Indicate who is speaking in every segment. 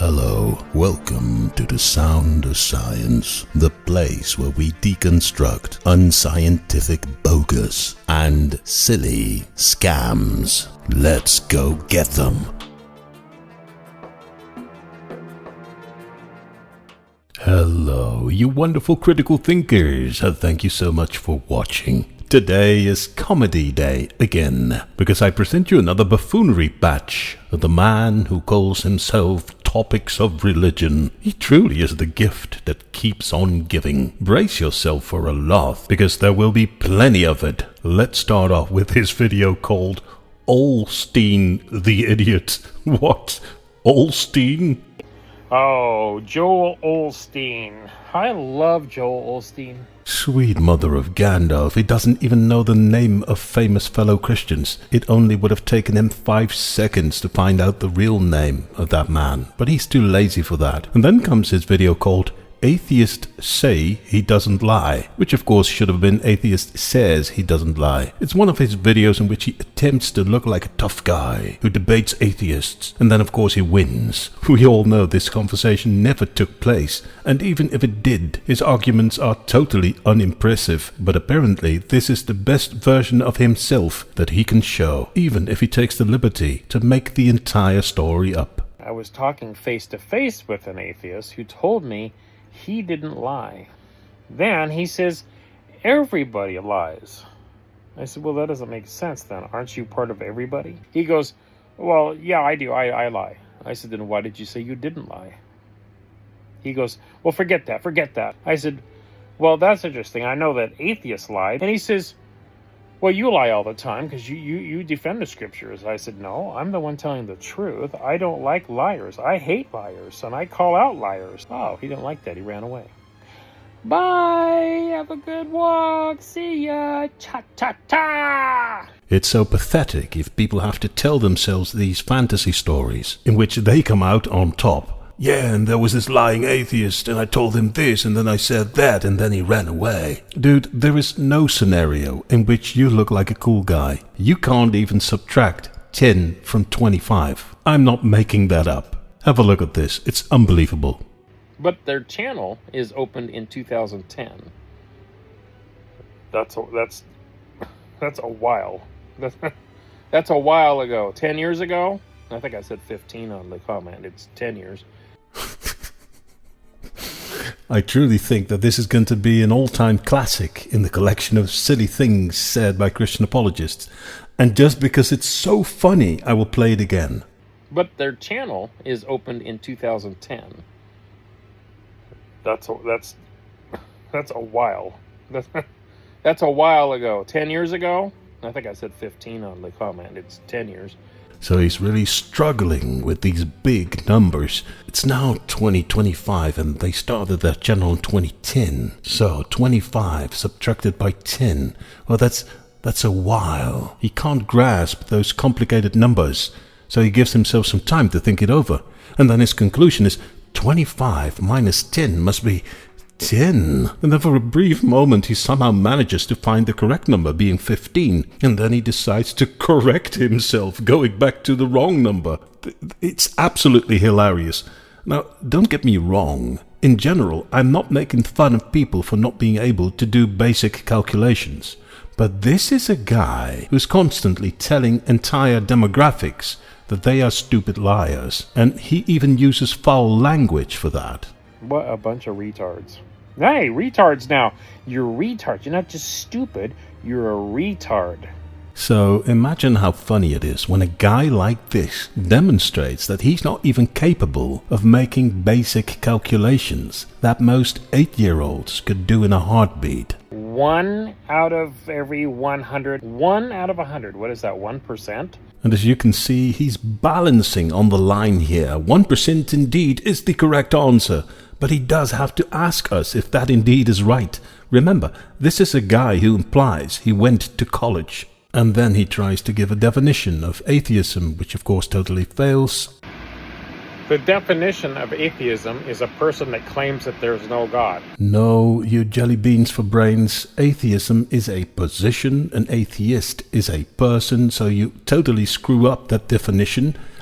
Speaker 1: Hello, welcome to the Sound of Science, the place where we deconstruct unscientific bogus and silly scams. Let's go get them. Hello, you wonderful critical thinkers. Thank you so much for watching. Today is Comedy Day again, because I present you another buffoonery batch of the man who calls himself Topics of Religion. He truly is the gift that keeps on giving. Brace yourself for a laugh, because there will be plenty of it. Let's start off with his video called Olstein the Idiot. What? Olstein?
Speaker 2: Oh, Joel Osteen. I love Joel Osteen.
Speaker 1: Sweet mother of Gandalf, he doesn't even know the name of famous fellow Christians. It only would have taken him 5 seconds to find out the real name of that man, but he's too lazy for that. And then comes his video called Atheist Say He Doesn't Lie, which of course should have been Atheist Says He Doesn't Lie. It's one of his videos in which he attempts to look like a tough guy who debates atheists, and then of course he wins. We all know this conversation never took place, and even if it did, his arguments are totally unimpressive, but apparently this is the best version of himself that he can show, even if he takes the liberty to make the entire story up.
Speaker 2: I was talking face to face with an atheist who told me he didn't lie. Then he says, everybody lies. I said, well, that doesn't make sense then. Aren't you part of everybody? He goes, well, yeah, I do. I lie. I said, then why did you say you didn't lie? He goes, well, forget that. I said, well, that's interesting. I know that atheists lie. And he says, well, you lie all the time because you defend the scriptures. I said, no, I'm the one telling the truth. I don't like liars. I hate liars, and I call out liars. Oh, he didn't like that. He ran away. Bye. Have a good walk. See ya. Cha-cha-cha.
Speaker 1: It's so pathetic if people have to tell themselves these fantasy stories in which they come out on top. Yeah, and there was this lying atheist, and I told him this, and then I said that, and then he ran away. Dude, there is no scenario in which you look like a cool guy. You can't even subtract 10 from 25. I'm not making that up. Have a look at this. It's unbelievable.
Speaker 2: But their channel is opened in 2010. That's a while. That's a while ago. 10 years ago? I think I said 15 on the comment. It's 10 years.
Speaker 1: I truly think that this is going to be an all-time classic in the collection of silly things said by Christian apologists. And just because it's so funny, I will play it again.
Speaker 2: But their channel is opened in 2010. That's a while. That's a while ago. 10 years ago? I think I said 15 on the comment. It's 10 years.
Speaker 1: So he's really struggling with these big numbers. It's now 2025 and they started their channel in 2010. So 25 subtracted by 10. Well, that's a while. He can't grasp those complicated numbers. So he gives himself some time to think it over. And then his conclusion is 25 minus 10 must be 10. And then for a brief moment he somehow manages to find the correct number being 15, and then he decides to correct himself, going back to the wrong number. It's absolutely hilarious. Now, don't get me wrong. In general, I'm not making fun of people for not being able to do basic calculations. But this is a guy who's constantly telling entire demographics that they are stupid liars, and he even uses foul language for that.
Speaker 2: What a bunch of retards. Hey, retards now. You're retards. You're not just stupid. You're a retard.
Speaker 1: So imagine how funny it is when a guy like this demonstrates that he's not even capable of making basic calculations that most 8-year-olds could do in a heartbeat.
Speaker 2: 1 out of every 100. 1 out of 100. What is that, 1%?
Speaker 1: And as you can see, he's balancing on the line here. 1% indeed is the correct answer. But he does have to ask us if that indeed is right. Remember, this is a guy who implies he went to college. And then he tries to give a definition of atheism, which of course totally fails.
Speaker 2: The definition of atheism is a person that claims that there's no God.
Speaker 1: No, you jelly beans for brains. Atheism is a position, an atheist is a person, so you totally screw up that definition.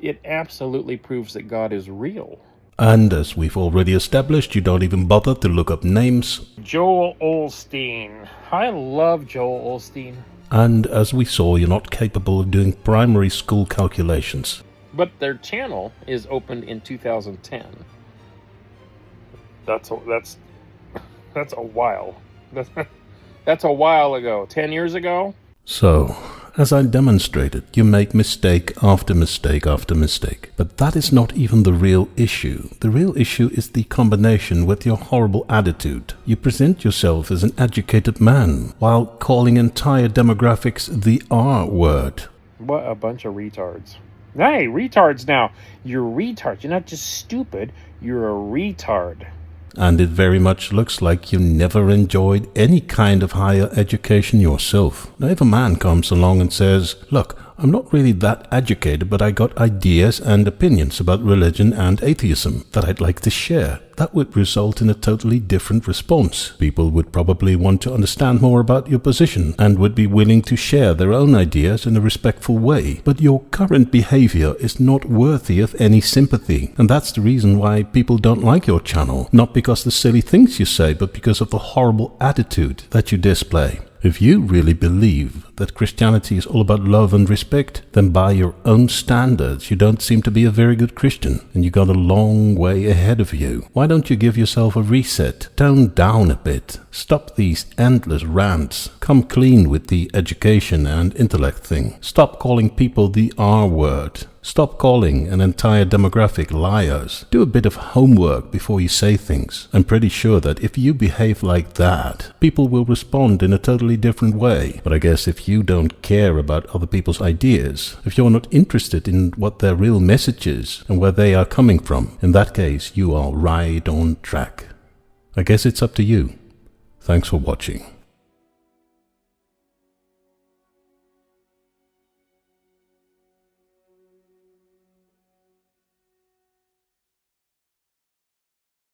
Speaker 2: It absolutely proves that God is real.
Speaker 1: And as we've already established, you don't even bother to look up names.
Speaker 2: Joel Osteen. I love Joel Osteen.
Speaker 1: And as we saw, you're not capable of doing primary school calculations.
Speaker 2: But their channel is opened in 2010. That's a while. That's a while ago. 10 years ago?
Speaker 1: So, as I demonstrated, you make mistake after mistake after mistake. But that is not even the real issue. The real issue is the combination with your horrible attitude. You present yourself as an educated man, while calling entire demographics the R word.
Speaker 2: What a bunch of retards. Hey, retards now. You're retards. You're not just stupid. You're a retard.
Speaker 1: And it very much looks like you never enjoyed any kind of higher education yourself. Now, if a man comes along and says, look, I'm not really that educated, but I got ideas and opinions about religion and atheism that I'd like to share, that would result in a totally different response. People would probably want to understand more about your position and would be willing to share their own ideas in a respectful way. But your current behavior is not worthy of any sympathy. And that's the reason why people don't like your channel. Not because of the silly things you say, but because of the horrible attitude that you display. If you really believe that Christianity is all about love and respect, then by your own standards you don't seem to be a very good Christian, and you got a long way ahead of you. Why don't you give yourself a reset? Tone down a bit. Stop these endless rants. Come clean with the education and intellect thing. Stop calling people the R word. Stop calling an entire demographic liars. Do a bit of homework before you say things. I'm pretty sure that if you behave like that, people will respond in a totally different way. But I guess if you don't care about other people's ideas, if you're not interested in what their real message is and where they are coming from, in that case you are right on track. I guess it's up to you. Thanks for watching.